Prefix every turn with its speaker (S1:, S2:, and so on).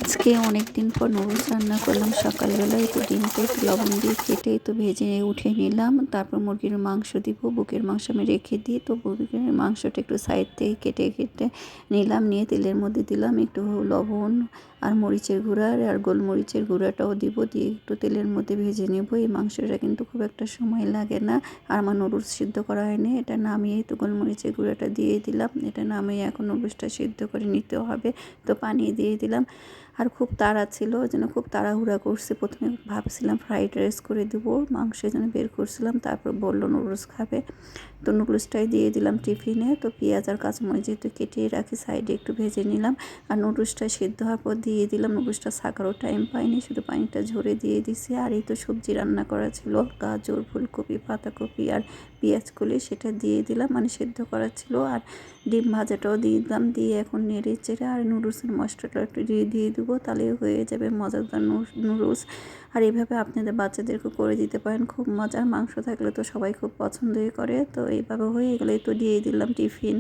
S1: আজকে অনেক দিন পর নুডলস রান্না করলাম। সকালবেলায় তো ডিমটা একটু লবণ দিয়ে কেটে তো ভেজে উঠে নিলাম। তারপর মুরগির মাংস দিব, বুকের মাংস আমি রেখে দিই। তো বুকের মাংসটা একটু সাইড থেকে কেটে কেটে নিলাম, নিয়ে তেলের মধ্যে দিলাম একটু লবণ আর মরিচের গুঁড়া আর গোলমরিচের গুঁড়াটাও দিব, দিয়ে একটু তেলের মধ্যে ভেজে নেব। এই মাংসটা কিন্তু খুব একটা সময় লাগে না। আর আমার নুডলস সিদ্ধ করা হয়নি, এটা নামিয়ে তো গোলমরিচের গুঁড়াটা দিয়ে দিলাম। এটা নামিয়ে এখন নুডলসটা সিদ্ধ করে নিতে হবে, তো পানি দিয়ে দিলাম। আর খুব তাড়া ছিল, ওই জন্য খুব তাড়াহুড়া করছে। প্রথমে ভাবছিলাম ফ্রাইড রাইস করে দেবো, মাংস যেন বের করছিলাম। তারপর বললো নুডলস খাবে, তো নুডলসটাই দিয়ে দিলাম টিফিনে। তো পেঁয়াজ আর কাঁচামরিচ যেহেতু কেটিয়ে রাখি, সাইডে একটু ভেজে নিলাম। আর নুডলসটা সিদ্ধ হওয়ার পর দিয়ে দিলাম। নুডলসটা ছাকারও টাইম পাইনি, শুধু পানিটা ঝরে দিয়ে দিছি। আর এই তো সবজি রান্না করা ছিল, গাজর, ফুলকপি, পাতাকপি আর পেঁয়াজ কলি, সেটা দিয়ে দিলাম, মানে সেদ্ধ করা ছিল। আর ডিম ভাজাটাও দিয়ে দিলাম, দিয়ে এখন নেড়ে চেড়ে আর নুডলসের মশলাটা একটু দিয়ে দেবো, তাহলেই হয়ে যাবে মজাদার নুডলস। আর এইভাবে আপনাদের বাচ্চাদেরকে করে দিতে পারেন, খুব মজার। মাংস থাকলে তো সবাই খুব পছন্দই করে। তো এইভাবে হয়ে গেলে তো দিয়ে দিলাম টিফিন।